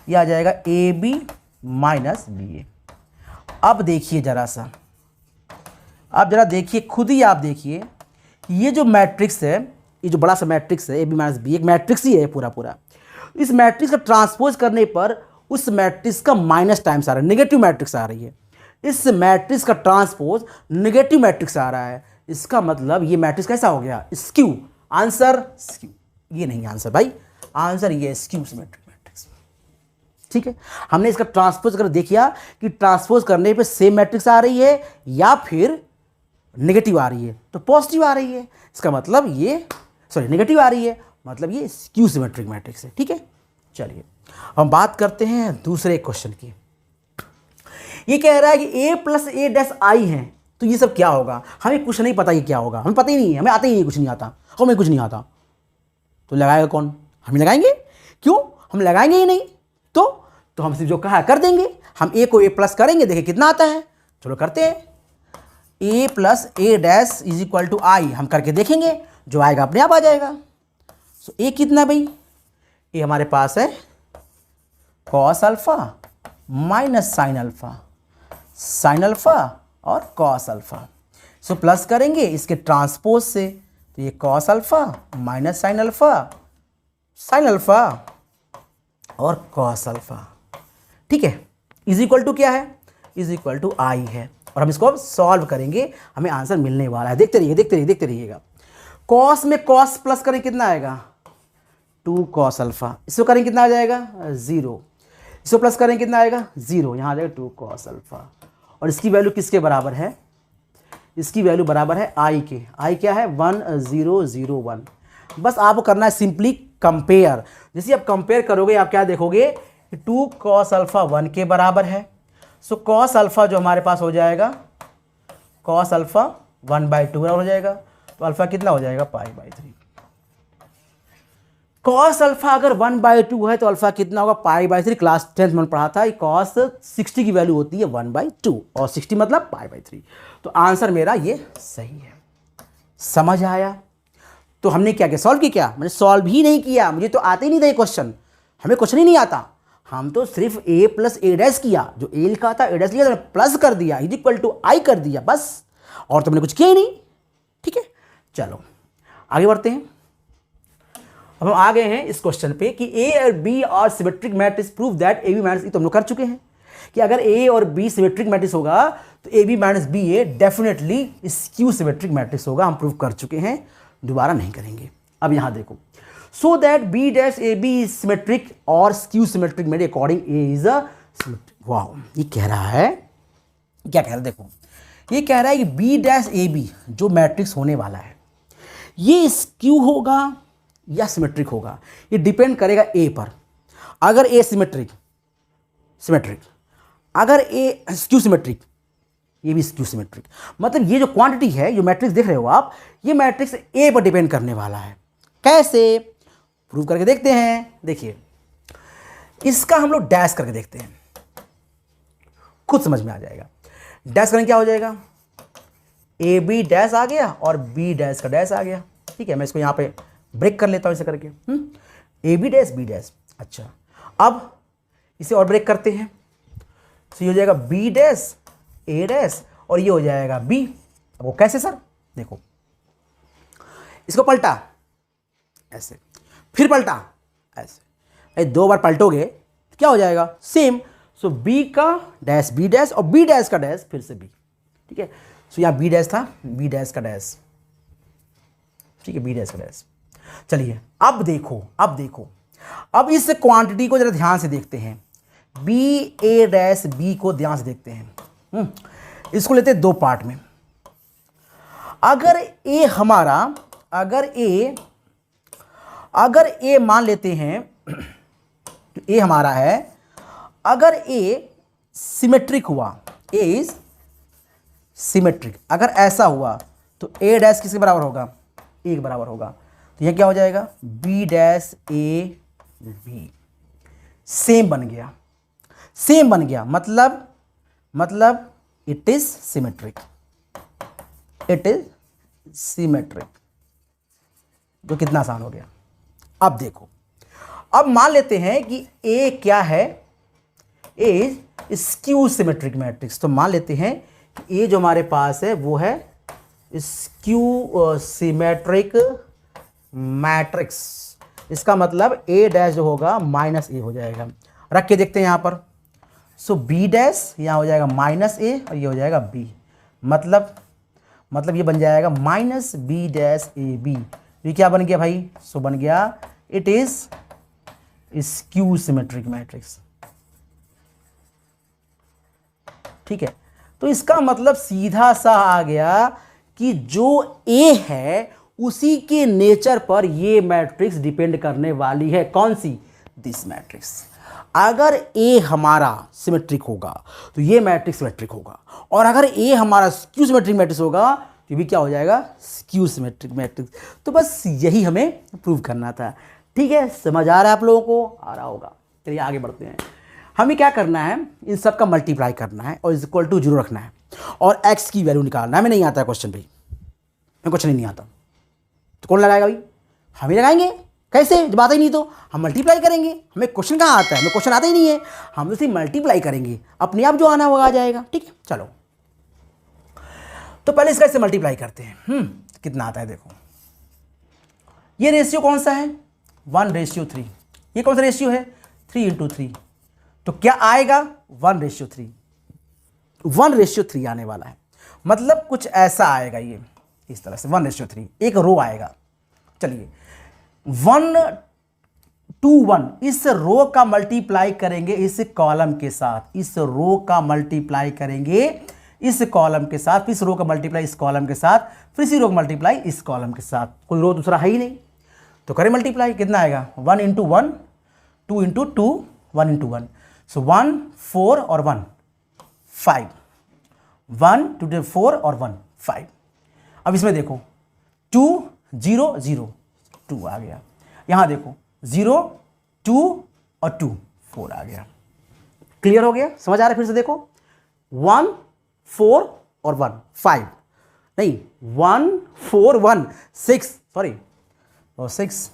Speaker 1: ये आ जाएगा ए बी माइनस बी ए। अब देखिए जरा सा, आप जरा देखिए, खुद ही आप देखिए, ये जो मैट्रिक्स है, ये जो बड़ा सा मैट्रिक्स है ए बी माइनस बी, एक मैट्रिक्स ही है पूरा। इस मैट्रिक्स का ट्रांसपोज करने पर उस मैट्रिक्स का माइनस टाइम्स आ रहा है, नेगेटिव मैट्रिक्स आ रही है। इस मैट्रिक्स का ट्रांसपोज नेगेटिव मैट्रिक्स आ रहा है, इसका मतलब ये मैट्रिक्स कैसा हो गया? स्क्यू। Answer skew. ये नहीं आंसर भाई, आंसर ये स्क्यू सिमेट्रिक मैट्रिक्स, ठीक है। हमने इसका ट्रांसपोज कर देखिया कि ट्रांसपोज करने पे सेम मैट्रिक्स आ रही है या फिर नेगेटिव आ रही है, तो पॉजिटिव आ रही है, इसका मतलब ये नेगेटिव आ रही है, मतलब ये स्क्यू सिमेट्रिक मैट्रिक्स है, ठीक है। चलिए हम बात करते हैं दूसरे क्वेश्चन की। ये कह रहा है कि a plus A dash I है, तो ये सब क्या होगा? हमें कुछ नहीं पता ये क्या होगा, हमें पता ही नहीं है, हमें आता ही नहीं, कुछ नहीं आता, हमें कुछ नहीं आता। तो लगाएगा कौन? हम लगाएंगे। क्यों? हम लगाएंगे ही नहीं, तो हम सिर्फ जो कहा कर देंगे। हम a को a प्लस करेंगे, देखिए कितना आता है, चलो करते हैं। a plus A dash is equal to I, हम करके देखेंगे, जो आएगा अपने आप आ जाएगा। सो a कितना भाई? a हमारे पास है cos alpha minus sine alpha, sine alpha और कॉस अल्फा। सो प्लस करेंगे इसके ट्रांसपोज से, तो ये cos alpha minus sine alpha और कॉस अल्फा। ठीक है, इज इक्वल टू क्या है, इज इक्वल टू आई है। और हम इसको अब सॉल्व करेंगे, हमें आंसर मिलने वाला है। देखते रहिए देखते रहिएगा। कॉस में कॉस प्लस करें कितना आएगा, 2 कॉस अल्फा। इसको करें कितना आ जाएगा 0, इसको प्लस करें कितना आएगा 0, यहाँ आ जाएगा 2 कॉस अल्फा। और इसकी वैल्यू किसके बराबर है, इसकी वैल्यू बराबर है आई के। आई क्या है 1001। बस आपको करना है सिंपली कंपेयर। जैसे आप कंपेयर करोगे आप क्या देखोगे, 2 कॉस अल्फा 1 के बराबर है। सो कॉस अल्फा जो हमारे पास हो जाएगा, कॉस अल्फा 1/2 हो जाएगा, तो अल्फा कितना हो जाएगा π/3। कॉस अल्फा अगर 1/2 है तो अल्फा कितना होगा π/3। क्लास 10th में पढ़ा था, कॉस 60 की वैल्यू होती है 1/2 और 60 मतलब π/3। तो आंसर मेरा ये सही है। समझ आया? तो हमने क्या किया, सॉल्व किया क्या, मैंने सॉल्व ही नहीं किया, मुझे तो आते ही नहीं थे क्वेश्चन, हमें क्वेश्चन ही नहीं आता। हम तो सिर्फ a + a' किया, जो a लिखा था a' लिया, तो प्लस कर दिया, इज इक्वल टू आई कर दिया बस, और तुमने कुछ किया ही नहीं। ठीक है, चलो आगे बढ़ते हैं। अब हम आ गए हैं इस क्वेश्चन पे कि ए और B are symmetric matrix, prove that A B minus, ये तो हम लोग कर चुके हैं कि अगर ए और बी सिमेट्रिक मैट्रिक्स होगा तो A B minus B A definitely skew symmetric matrix होगा, हम प्रूव कर चुके हैं, दोबारा नहीं करेंगे। अब यहां देखो, so that B dash A B is symmetric और स्क्यू सिमेट्रिक मेरे according A is a symmetric. वाह, ये कह रहा है, क्या कह रहा है देखो, ये कह रहा है कि बी डैश ए बी जो मैट्रिक्स होने वाला है ये स्क्यू होगा या सिमेट्रिक होगा, ये डिपेंड करेगा ए पर। अगर ए सिमेट्रिक, अगर ए स्क्यू सिमेट्रिक, ये भी स्क्यू सिमेट्रिक, मतलब ये जो क्वांटिटी है, जो मैट्रिक्स देख रहे हो आप, ये मैट्रिक्स ए पर डिपेंड करने वाला है। कैसे प्रूव करके देखते हैं। देखिए, इसका हम लोग डैश करके देखते हैं, खुद समझ में आ जाएगा। डैश करें क्या हो जाएगा, ए बी डैश आ गया और बी डैश का डैश आ गया। ठीक है, मैं इसको यहाँ पे ब्रेक कर लेता हूँ ऐसे करके, A B dash B dash. अच्छा, अब इसे और ब्रेक करते हैं, तो ये हो जाएगा बी डैश ए डैश और ये हो जाएगा बी। अब वो कैसे सर, देखो इसको पलटा ऐसे, फिर पलटा ऐसे, 2 बार पलटोगे तो क्या हो जाएगा सेम। सो बी का डैश बी डैश और बी डैश का डैश फिर से बी। ठीक है, सो यहाँ बी डैश था, बी डैश का डैश। ठीक है, बी डैश का डैश। चलिए अब देखो, अब इस क्वांटिटी को जरा ध्यान से देखते हैं, बी ए डैश बी को ध्यान से देखते हैं। इसको लेते हैं 2 पार्ट में। अगर ए हमारा, अगर ए मान लेते हैं, ए हमारा है, अगर ए सिमेट्रिक हुआ, ए इज सिमेट्रिक, अगर ऐसा हुआ तो ए डैश किसके बराबर होगा, ए के बराबर होगा। तो यह क्या हो जाएगा, B dash A B. Same बन गया, मतलब इट इज सिमेट्रिक, तो कितना आसान हो गया। अब देखो, अब मान लेते हैं कि ए क्या है, A is skew symmetric matrix. तो मान लेते हैं कि ए जो हमारे पास है वो है स्क्यू सिमेट्रिक मैट्रिक्स। इसका मतलब ए डैश जो होगा माइनस ए हो जाएगा। रख के देखते हैं यहाँ पर। सो बी डैश यहाँ हो जाएगा माइनस ए और ये हो जाएगा बी, मतलब ये बन जाएगा minus B dash A B. ये क्या बन गया भाई, सो बन गया it is skew symmetric matrix. ठीक है, तो इसका मतलब सीधा सा आ गया कि जो ए है उसी के नेचर पर ये मैट्रिक्स डिपेंड करने वाली है। कौन सी, दिस मैट्रिक्स। अगर ए हमारा सिमेट्रिक होगा तो ये मैट्रिक्स सिमेट्रिक होगा, और अगर ए हमारा स्क्यू सिमेट्रिक मैट्रिक्स होगा तो ये भी क्या हो जाएगा, स्क्यू सिमेट्रिक मैट्रिक्स। तो बस यही हमें प्रूव करना था। ठीक है, समझ आ रहा है आप लोगों को, आ रहा होगा। चलिए आगे बढ़ते हैं। हमें क्या करना है, इन सब का मल्टीप्लाई करना है और इज इक्वल टू 0 रखना है और x की वैल्यू निकालना है। हमें नहीं आता है क्वेश्चन भाई, हमें क्वेश्चन ही नहीं आता, तो कौन लगाएगा भाई, हम ही लगाएंगे। कैसे, जब आता ही नहीं तो हम मल्टीप्लाई करेंगे। हमें क्वेश्चन कहाँ आता है, हमें क्वेश्चन आता ही नहीं है, हम तो सिर्फ मल्टीप्लाई करेंगे, अपने आप जो आना वो आ जाएगा। ठीक है, चलो तो पहले इसका इससे मल्टीप्लाई करते हैं। कितना आता है देखो, ये रेशियो कौन सा है, 1:3। ये कौन सा रेशियो है, 3:3। तो क्या आएगा 1:3, 1:3 आने वाला है। मतलब कुछ ऐसा आएगा, ये इस तरह से 1:3 एक रो आएगा। चलिए 1:1 इस रो का मल्टीप्लाई करेंगे इस कॉलम के साथ, इस रो का मल्टीप्लाई करेंगे इस कॉलम के साथ, फिर इस रो का मल्टीप्लाई इस कॉलम के साथ, फिर इसी रो का मल्टीप्लाई इस कॉलम के साथ। कोई रो दूसरा है ही नहीं, तो करें मल्टीप्लाई। कितना आएगा, 1 × 1, 2 × 2, 1 × 1। सो 1 4 और 1 5, 1 2 4 और 1 5। अब इसमें देखो 2 0 0 2 आ गया। यहाँ देखो 0 2 और 2 4 आ गया। क्लियर हो गया, समझ आ रहा है। फिर से देखो 1 4 और 1 5, नहीं 1 4 1 6, सॉरी और 6,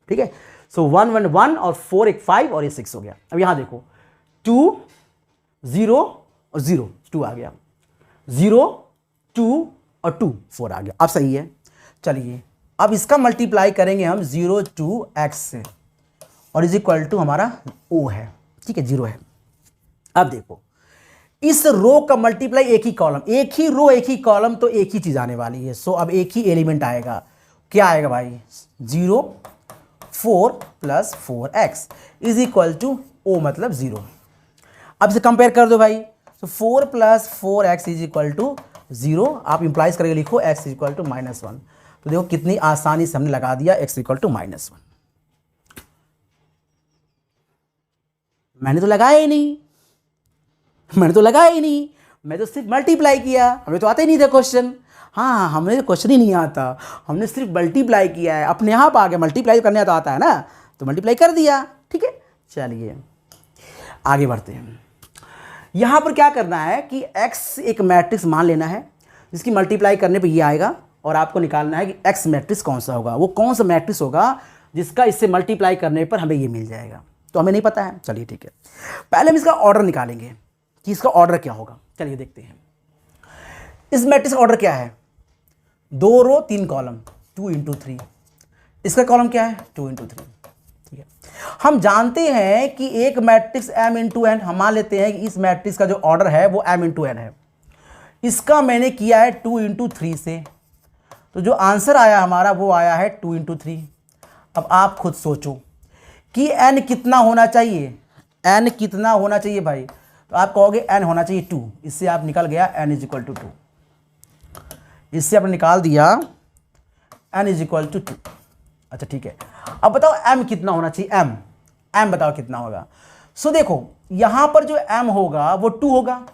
Speaker 1: ठीक है। सो 1 1 1 और 4 एक 5 और ये 6 हो गया। अब यहां देखो 2 0 और 0 2 आ गया, 0 2 और 2 4 आ गया। अब सही है। चलिए अब इसका मल्टीप्लाई करेंगे हम 0 2 x से, और इज इक्वल टू हमारा o है, ठीक है 0 है। अब देखो इस रो का मल्टीप्लाई एक ही कॉलम, एक ही रो एक ही कॉलम, तो एक ही चीज आने वाली है। सो अब एक ही एलिमेंट आएगा। क्या आएगा भाई, 0 4 + 4x is equal to o मतलब 0। अब इसे कंपेयर कर दो भाई, तो 4 + 4x इज इक्वल टू 0। आप इंप्लाइज करके लिखो x इज इक्वल टू -1। तो देखो कितनी आसानी से हमने लगा दिया x इक्वल टू -1। मैंने तो लगाया ही नहीं, मैंने तो लगाया ही नहीं, मैं तो सिर्फ मल्टीप्लाई किया। हमें तो आता ही नहीं था क्वेश्चन। हाँ हमें तो क्वेश्चन ही नहीं आता, हमने सिर्फ मल्टीप्लाई किया है, अपने आप आ गया। मल्टीप्लाई करने तो आता है ना, तो मल्टीप्लाई कर दिया। ठीक है, चलिए आगे बढ़ते हैं। यहाँ पर क्या करना है कि x एक मैट्रिक्स मान लेना है, जिसकी मल्टीप्लाई करने पे ये आएगा, और आपको निकालना है कि x मैट्रिक्स कौन सा होगा, वो कौन सा मैट्रिक्स होगा जिसका इससे मल्टीप्लाई करने पर हमें ये मिल जाएगा। तो हमें नहीं पता है। चलिए ठीक है, पहले हम इसका ऑर्डर निकालेंगे कि इसका ऑर्डर क्या होगा। चलिए देखते हैं इस मैट्रिक्स का ऑर्डर क्या है, 2 रो 3 कॉलम, 2 × 3। इसका कॉलम क्या है, 2 × 3। ठीक है, हम जानते हैं कि एक मैट्रिक्स m × n, हम मान लेते हैं कि इस मैट्रिक्स का जो ऑर्डर है वो m × n है। इसका मैंने किया है 2 × 3 से, तो जो आंसर आया हमारा वो आया है 2 × 3। अब आप खुद सोचो कि n कितना होना चाहिए, n कितना होना चाहिए भाई। तो आप कहोगे n होना चाहिए 2, इससे आप निकल गया n इज इक्वल टू 2। इससे आपने निकाल दिया n इज इक्वल टू 2। अच्छा ठीक है, अब बताओ m कितना होना चाहिए, m बताओ कितना होगा। सो देखो यहां पर जो m होगा वो 2 होगा।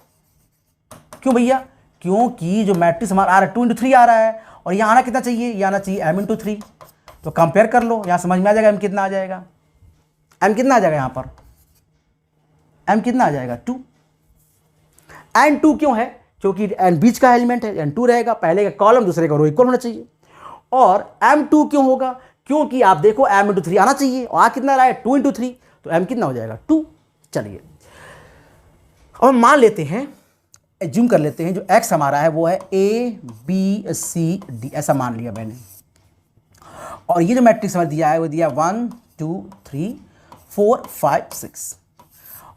Speaker 1: क्यों भैया, क्योंकि जो मैट्रिक्स हमारा आ रहा है 2 × 3 आ रहा है, और यहाँ आना कितना चाहिए, ये आना चाहिए m × 3। तो कंपेयर कर लो, यहाँ समझ में आ जाएगा m कितना आ जाएगा। m कितना आ जाएगा, यहाँ पर m कितना आ जाएगा 2। एंड 2 क्यों है, क्योंकि n बीच का एलिमेंट है, n 2 रहेगा। पहले का कॉलम दूसरे का रो इक्वल होना चाहिए। और m2 क्यों होगा, क्योंकि आप देखो m × 3 आना चाहिए, और आ कितना रहा है 2 × 3, तो m कितना हो जाएगा 2। चलिए अब मान लेते हैं, एज्यूम कर लेते हैं जो x हमारा है वो है a b c d, ऐसा मान लिया मैंने। और ये जो मैट्रिक्स हमें दिया है वो दिया 1 2 3 4 5 6,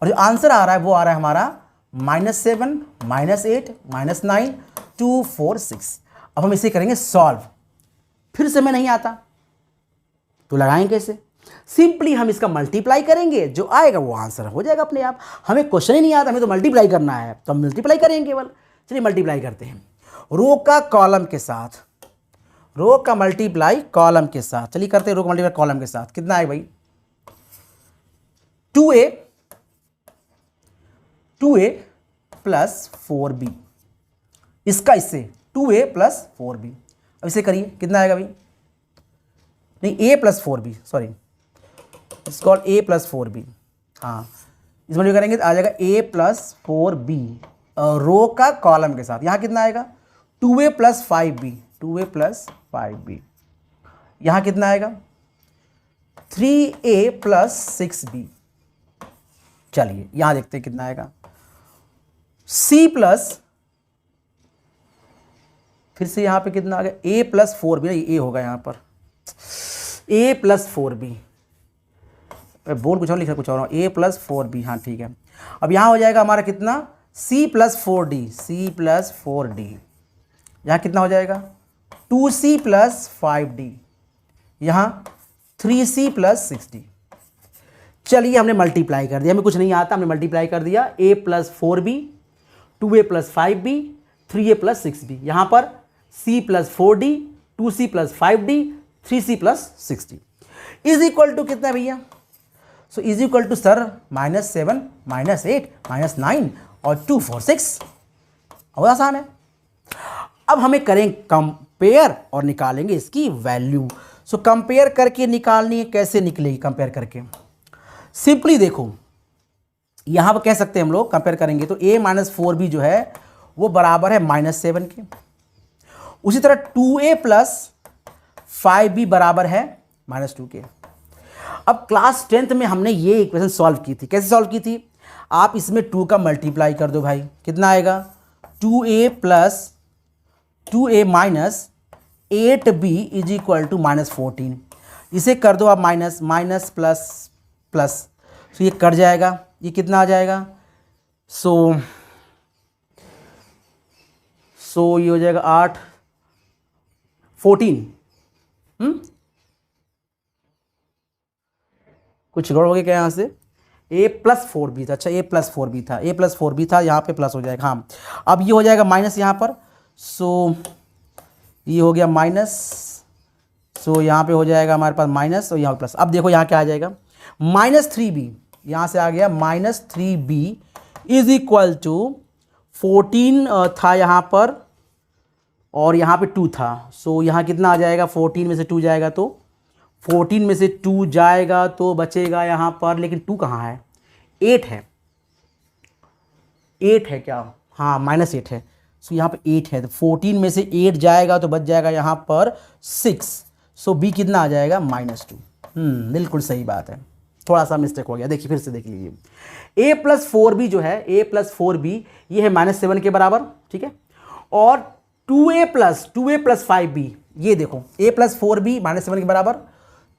Speaker 1: और जो आंसर आ रहा है वो आ रहा है हमारा -7 -8 -9 2 4 6। अब हम इसे करेंगे सॉल्व। फिर से मैं नहीं आता तो लगाएंगे कैसे, सिंपली हम इसका मल्टीप्लाई करेंगे, जो आएगा वो आंसर हो जाएगा अपने आप। हमें क्वेश्चन ही नहीं आता, हमें तो मल्टीप्लाई करना है, तो हम मल्टीप्लाई करेंगे केवल। चलिए मल्टीप्लाई करते हैं, रो का कॉलम के साथ, रो का मल्टीप्लाई कॉलम के साथ। चलिए करते हैं रो का मल्टीप्लाई कॉलम के साथ। कितना है भाई, 2a + 4b, इसका इससे 2a + 4b। अब इसे करिए, कितना आएगा भाई, नहीं a + 4b, sorry it's called a + 4b। हाँ इसमें जो करेंगे तो आ जाएगा a + 4b रो का कॉलम के साथ। यहाँ कितना आएगा 2a + 5b, 2a + 5b। यहाँ कितना आएगा 3a प्लस 6b। चलिए यहां देखते हैं कितना आएगा। c प्लस, फिर से यहां पे कितना आ गया, a प्लस 4b, a होगा यहां पर a प्लस 4b, बोर्ड कुछ और लिखा कुछ और, a प्लस 4b, हाँ ठीक है। अब यहां हो जाएगा हमारा कितना, c plus 4d, c plus 4d, यहां कितना हो जाएगा 2c प्लस 5d, यहां 3c प्लस 6d। चलिए हमने मल्टीप्लाई कर दिया, हमें कुछ नहीं आता, हमने मल्टीप्लाई कर दिया, a plus 4b, 2a plus 5b, 3a plus 6b, यहाँ पर c plus 4d, 2c plus 5d, 3c plus 6d is equal to कितना भैया, so is equal to sir -7 -8 -9 और 2 4 6। बहुत आसान है। अब हमें करें कंपेयर और निकालेंगे इसकी वैल्यू। सो कंपेयर करके निकालनी है, कैसे निकलेगी कंपेयर करके, सिंपली देखो यहां पर कह सकते हैं हम लोग कंपेयर करेंगे तो a माइनस 4b जो है वो बराबर है -7 के। उसी तरह 2a प्लस 5b बराबर है -2 के। अब क्लास 10th में हमने ये इक्वेशन सॉल्व की थी, कैसे सॉल्व की थी, आप इसमें 2 का मल्टीप्लाई कर दो भाई, कितना आएगा 2a plus 2a minus 8b is equal to -14। इसे कर दो आप माइनस माइनस प्लस प्लस, तो ये कट जाएगा, ये कितना आ जाएगा, सो ये हो जाएगा 8 14। कुछ गड़बड़ हो गया क्या यहाँ से, a प्लस 4b था, अच्छा a प्लस 4b था, a प्लस 4b था, यहाँ पे प्लस हो जाएगा, हाँ अब ये हो जाएगा माइनस यहाँ पर, सो ये हो गया माइनस, सो यहाँ पे हो जाएगा हमारे पास माइनस और यहाँ प्लस। अब देखो यहाँ क्या आ जाएगा -3b, यहाँ से आ गया -3b इज इक्वल टू 14 था यहाँ पर और यहाँ पे 2 था, सो यहाँ कितना आ जाएगा 14 में से 2 जाएगा तो 14 में से 2 जाएगा तो बचेगा यहाँ पर, लेकिन 2 कहाँ है, 8 है, 8 है क्या, हाँ -8 है, सो यहाँ पे 8 है, तो 14 में से 8 जाएगा तो बच जाएगा यहाँ पर 6, सो b कितना आ जाएगा -2। बिल्कुल सही बात है, थोड़ा सा मिस्टेक हो गया, देखिए फिर से देख लीजिए, a प्लस 4b जो है, a प्लस 4b ये है -7 के बराबर, ठीक है, और 2a प्लस 5b, ये देखो a प्लस 4b -7 के बराबर,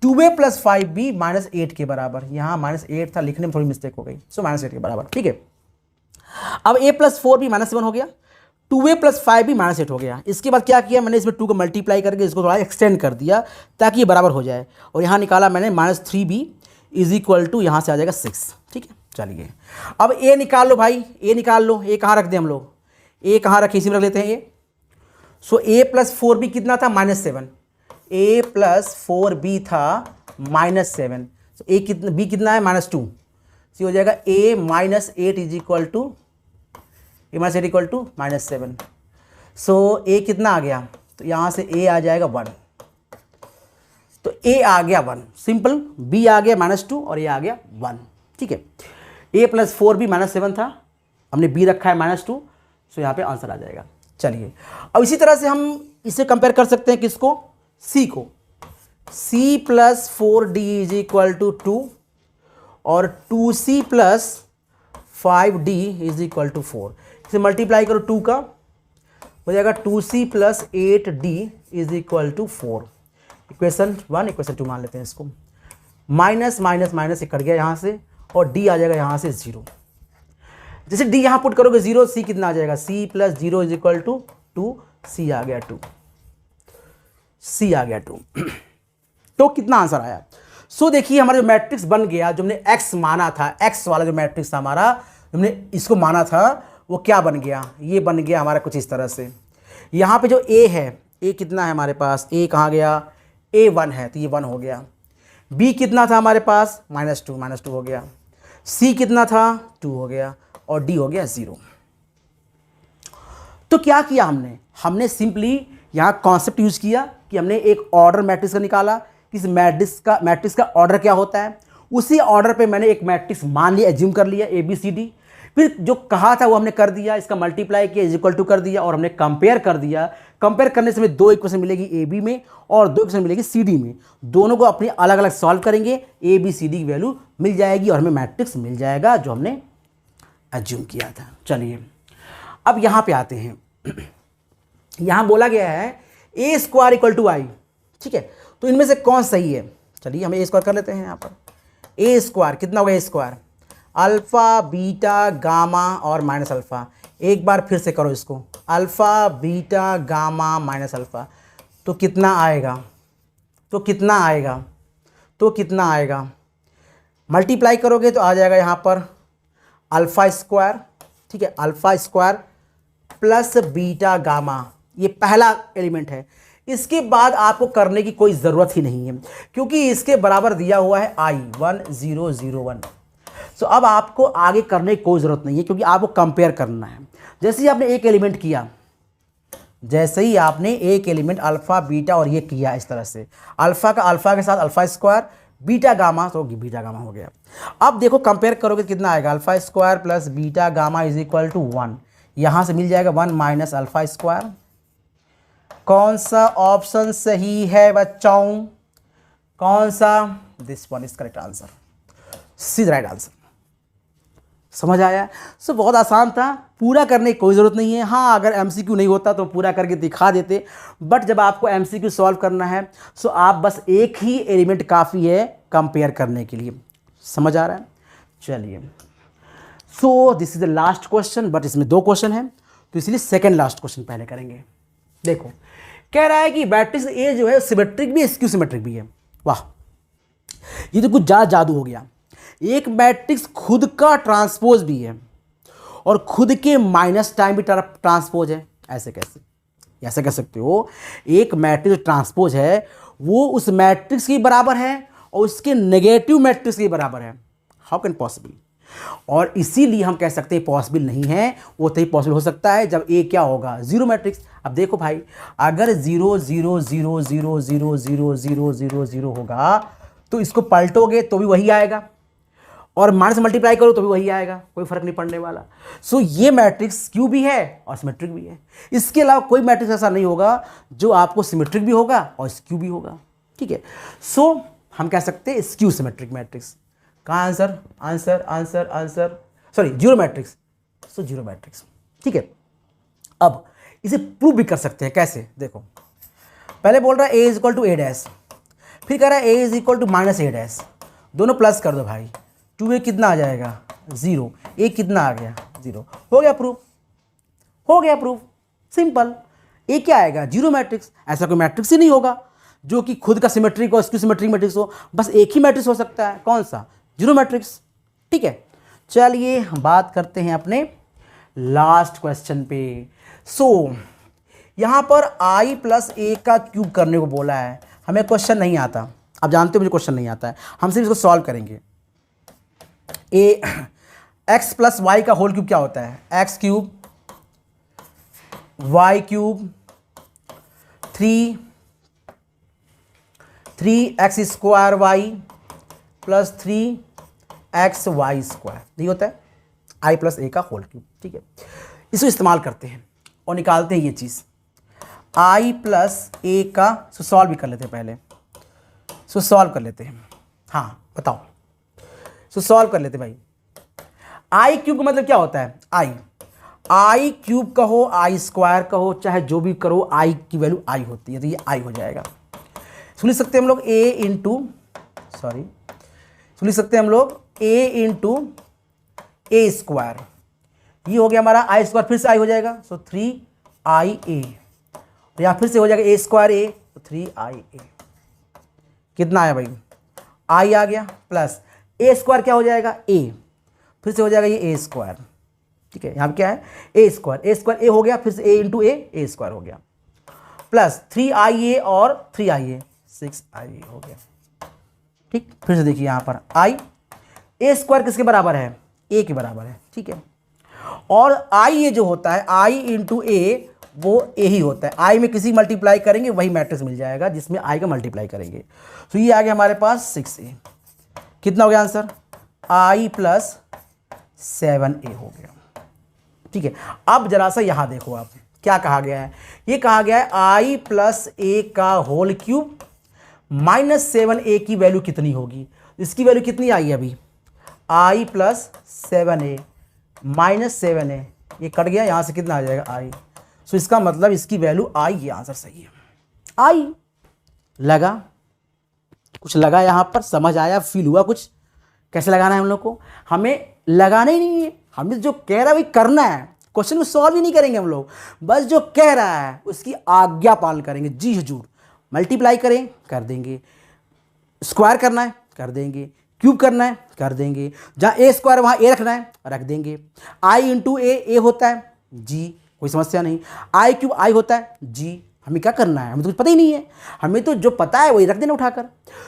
Speaker 1: 2a प्लस 5b -8 के बराबर, यहाँ -8 था, लिखने में थोड़ी मिस्टेक हो गई, सो -8 के बराबर, ठीक है। अब a प्लस 4b -7 हो गया, 2a प्लस 5b -8 हो गया। इसके बाद क्या किया मैंने, इसमें 2 को मल्टीप्लाई करके इसको थोड़ा एक्सटेंड कर दिया ताकि ये बराबर हो जाए, और यहाँ निकाला मैंने -3b इज इक्वल टू, यहाँ से आ जाएगा 6, ठीक है। चलिए अब a निकाल लो भाई, a निकाल लो, a कहाँ रख दें हम लोग, a कहाँ रखें, इसी में रख लेते हैं a। So a plus 4b कितना था -7, a प्लस 4b था -7, तो a कितना, b कितना है -2, सी हो जाएगा a -8 is equal to, a -8 equal to -7, so a कितना आ गया, तो यहाँ से a आ जाएगा 1, तो a आ गया 1, सिंपल, b आ गया -2 और a आ गया 1, ठीक है। a प्लस 4b -7 था, हमने b रखा है -2, सो यहाँ पे आंसर आ जाएगा। चलिए अब इसी तरह से हम इसे कंपेयर कर सकते हैं, किसको, c को, c plus 4d is equal to 2 और 2c plus 5d is equal to 4, इसे मल्टीप्लाई करो 2 का, हो जाएगा 2c plus 8d is equal to 4। Equation 1 equation 2 मान लेते हैं इसको, माइनस माइनस माइनस से कट गया यहाँ से, और d आ जाएगा यहाँ से 0, जैसे d यहाँ पुट करोगे 0, c कितना आ जाएगा, c plus 0 is equal to 2, c आ गया 2, c आ गया 2 तो कितना आंसर आया। सो देखिए हमारा जो मैट्रिक्स बन गया, जो हमने x माना था, x वाला जो मैट्रिक्स था हमारा, हमने इसको माना था, वो क्या बन गया, ये बन गया हमारा कुछ इस तरह से। यहाँ पे जो a है, a कितना है हमारे पास, a कहाँ गया, a 1 है, तो ये 1 हो गया। b कितना था हमारे पास, -2 हो गया। c कितना था, 2 हो गया, और d हो गया 0। तो क्या किया हमने सिंपली यहाँ कॉन्सेप्ट यूज किया कि हमने एक ऑर्डर मैट्रिक्स का निकाला, इस मैट्रिक्स का ऑर्डर क्या होता है, उसी ऑर्डर पे मैंने एक मैट्रिक्स मान लिया, एज्यूम कर लिया ABCD, फिर जो कहा था वो हमने कर दिया, इसका मल्टीप्लाई किया इज इक्वल टू कर दिया और हमने कंपेयर कर दिया। कंपेयर करने से हमें 2 इक्वेशन मिलेगी ए बी में और 2 इक्वेशन मिलेगी सी डी में। दोनों को अपनी अलग अलग सॉल्व करेंगे, ए बी सी डी की वैल्यू मिल जाएगी और हमें मैट्रिक्स मिल जाएगा जो हमने एज्यूम किया था। चलिए अब यहाँ पे आते हैं। यहाँ बोला गया है ए स्क्वायर इक्वल टू आई, ठीक है, तो इनमें से कौन सही है? चलिए हम ए स्क्वायर कर लेते हैं। यहाँ पर ए स्क्वायर कितना होगा? ए स्क्वायर अल्फ़ा बीटा गामा और माइनस अल्फ़ा। एक बार फिर से करो इसको, alpha beta gamma minus alpha, तो कितना आएगा? तो कितना आएगा? तो कितना आएगा? मल्टीप्लाई करोगे तो आ जाएगा यहाँ पर अल्फ़ा स्क्वायर, ठीक है, alpha square plus beta gamma, ये पहला एलिमेंट है। इसके बाद आपको करने की कोई ज़रूरत ही नहीं है क्योंकि इसके बराबर दिया हुआ है आई 1001। सो अब आपको आगे करने की कोई ज़रूरत नहीं है क्योंकि आपको कंपेयर करना है। जैसे ही आपने एक एलिमेंट किया, जैसे ही आपने एक एलिमेंट अल्फ़ा बीटा और ये किया इस तरह से, अल्फ़ा का अल्फ़ा के साथ अल्फ़ा स्क्वायर, बीटा गामा तो बीटा गामा हो गया। अब देखो कंपेयर करोगे कितना आएगा? Alpha square plus beta gamma is equal to 1। यहाँ से मिल जाएगा 1 माइनस अल्फ़ा स्क्वायर। कौन सा ऑप्शन सही है बच्चों? कौन सा? This one is correct answer, see the right answer. समझ आया? सो बहुत आसान था, पूरा करने की कोई ज़रूरत नहीं है। हाँ, अगर एमसीक्यू नहीं होता तो पूरा करके दिखा देते, बट जब आपको एमसीक्यू सॉल्व करना है सो आप बस एक ही एलिमेंट काफ़ी है कंपेयर करने के लिए। समझ आ रहा है? चलिए, so this is the last question, but इसमें 2 क्वेश्चन हैं तो इसलिए सेकेंड लास्ट क्वेश्चन पहले करेंगे। देखो कह रहा है कि मैट्रिक्स ए जो है सिमेट्रिक भी है, स्क्यू सिमेट्रिक भी है। वाह, ये तो कुछ ज़्यादा जादू हो गया। एक मैट्रिक्स खुद का ट्रांसपोज भी है और खुद के माइनस टाइम भी ट्रांसपोज है। ऐसे कैसे? ऐसे कह सकते हो, एक मैट्रिक्स ट्रांसपोज है वो उस मैट्रिक्स के बराबर है और उसके नेगेटिव मैट्रिक्स के बराबर है। How can possible? और इसीलिए हम कह सकते हैं पॉसिबल नहीं है, वो तभी पॉसिबल हो सकता है जब ए क्या होगा? Zero matrix. अब देखो भाई, अगर 0 0 0 0 0 0 0 0 0 होगा तो इसको पलटोगे तो भी वही आएगा और माइनस मल्टीप्लाई करो तो भी वही आएगा, कोई फर्क नहीं पड़ने वाला। सो ये मैट्रिक्स क्यू भी है और सिमेट्रिक भी है। इसके अलावा कोई मैट्रिक्स ऐसा नहीं होगा जो आपको सिमेट्रिक भी होगा और स्क्यू भी होगा, ठीक है। सो हम कह सकते हैं स्क्यू सिमेट्रिक मैट्रिक्स। कहाँ answer? Answer answer answer sorry zero matrix. So zero matrix, ठीक है। अब इसे प्रूव भी कर सकते हैं। कैसे? देखो, पहले बोल रहा है A is equal to A dash, फिर कह रहा है A is equal to minus A dash. दोनों प्लस कर दो भाई, 2a कितना आ जाएगा? 0। ए कितना आ गया? 0। हो गया प्रूफ, हो गया प्रूफ, सिंपल। ए क्या आएगा? Zero matrix. ऐसा कोई मैट्रिक्स ही नहीं होगा जो कि खुद का सिमेट्रिक हो, इसकी सिमेट्रिक मैट्रिक्स हो। बस एक ही मैट्रिक्स हो सकता है, कौन सा? जीरो मैट्रिक्स, ठीक है। चलिए हम बात करते हैं अपने लास्ट क्वेश्चन पे। सो यहाँ पर i प्लस ए का क्यूब करने को बोला है। हमें क्वेश्चन नहीं आता, आप जानते हो मुझे क्वेश्चन नहीं आता है, हम सिर्फ इसको सॉल्व करेंगे। ए एक्स प्लस वाई का होल क्यूब क्या होता है? X cube y cube 3x square y plus 3x y square, नहीं होता है? आई प्लस ए का होल क्यूब, ठीक है। इसको इस्तेमाल करते हैं और निकालते हैं ये चीज़ आई प्लस ए का। सॉल्व भी कर लेते हैं पहले, सॉल्व कर लेते हैं। हाँ बताओ, सॉल्व कर लेते भाई। आई क्यूब का मतलब क्या होता है? आई क्यूब कहो, आई स्क्वायर कहो, चाहे जो भी करो, आई की वैल्यू आई होती है, तो ये आई हो जाएगा। सुन सकते हैं हम लोग सुन सकते हैं हम लोग ए इंटू ए स्क्वायर, ये हो गया हमारा आई स्क्वायर, फिर से आई हो जाएगा, सो 3ia। तो यहाँ फिर से हो जाएगा ए स्क्वायर ए, तो 3ia। कितना आया भाई? आई आ गया प्लस ए स्क्वायर क्या हो जाएगा? ए, फिर से हो जाएगा ये ए स्क्वायर, ठीक है। यहाँ पे क्या है? ए स्क्वायर ए हो गया, फिर से ए इंटू ए स्क्वायर हो गया, प्लस 3ia और 3ia 6ia हो गया, ठीक। फिर से देखिए यहाँ पर आई, ए स्क्वायर किसके बराबर है? ए के बराबर है, ठीक है। और आई ये जो होता है आई इंटू ए, वो ए ही होता है। आई में किसी मल्टीप्लाई करेंगे वही मैट्रिक्स मिल जाएगा जिसमें आई का मल्टीप्लाई करेंगे। तो ये आ गया हमारे पास 6a। कितना हो गया आंसर? आई प्लस 7a हो गया। ठीक है, अब जरा सा यहाँ देखो आप क्या कहा गया है। ये कहा गया है i प्लस a का होल क्यूब माइनस 7a की वैल्यू कितनी होगी। इसकी वैल्यू कितनी आई है अभी, i plus 7a minus 7a, ये कट गया, यहाँ से कितना आ जाएगा i। सो इसका मतलब इसकी वैल्यू i, ये आंसर सही है। i लगा, कुछ लगा यहाँ पर, समझ आया, फील हुआ कुछ कैसे लगाना है हम लोग को। हमें लगाना ही नहीं है, हमें जो कह रहा है वही करना है। क्वेश्चन को सॉल्व ही नहीं करेंगे हम लोग, बस जो कह रहा है उसकी आज्ञा पालन करेंगे। जी हजूर, मल्टीप्लाई करें कर देंगे, स्क्वायर करना है कर देंगे, क्यूब करना है कर देंगे, जहाँ ए स्क्वायर वहाँ ए रखना है रख देंगे। आई इंटू ए होता है जी, कोई समस्या नहीं। आई क्यूब आई होता है जी, हमें क्या करना है, हमें तो कुछ पता ही नहीं है, हमें तो जो पता है वही रख देना उठाकर।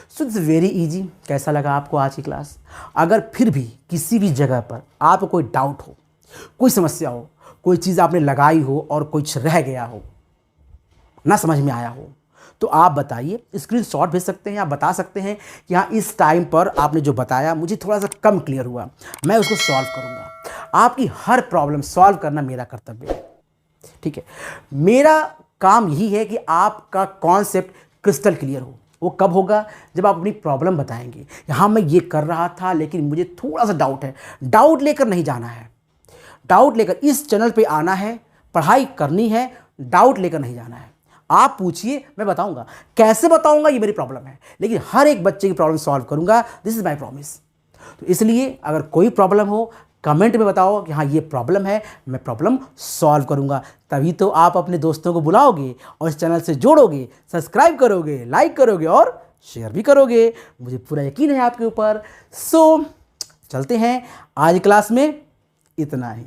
Speaker 1: So it's very easy. कैसा लगा आपको आज की क्लास? अगर फिर भी किसी भी जगह पर आपको कोई डाउट हो, कोई समस्या हो, कोई चीज़ आपने लगाई हो और कुछ रह गया हो, ना समझ में आया हो, तो आप बताइए, स्क्रीनशॉट भेज सकते हैं, आप बता सकते हैं कि हाँ इस टाइम पर आपने जो बताया मुझे थोड़ा सा कम क्लियर हुआ, मैं उसको सॉल्व करूँगा। आपकी हर प्रॉब्लम सॉल्व करना मेरा कर्तव्य है। ठीक है, मेरा काम यही है कि आपका कॉन्सेप्ट क्रिस्टल क्लियर हो। वो कब होगा? जब आप अपनी प्रॉब्लम बताएंगे, यहाँ मैं ये कर रहा था लेकिन मुझे थोड़ा सा डाउट है। डाउट लेकर नहीं जाना है, डाउट लेकर इस चैनल पे आना है, पढ़ाई करनी है, डाउट लेकर नहीं जाना है। आप पूछिए, मैं बताऊंगा। कैसे बताऊंगा ये मेरी प्रॉब्लम है, लेकिन हर एक बच्चे की प्रॉब्लम सॉल्व करूंगा, दिस इज माय प्रॉमिस। तो इसलिए अगर कोई प्रॉब्लम हो कमेंट में बताओ कि हाँ ये प्रॉब्लम है, मैं प्रॉब्लम सॉल्व करूंगा। तभी तो आप अपने दोस्तों को बुलाओगे और इस चैनल से जोड़ोगे, सब्सक्राइब करोगे, लाइक करोगे और शेयर भी करोगे। मुझे पूरा यकीन है आपके ऊपर। सो चलते हैं, आज क्लास में इतना ही।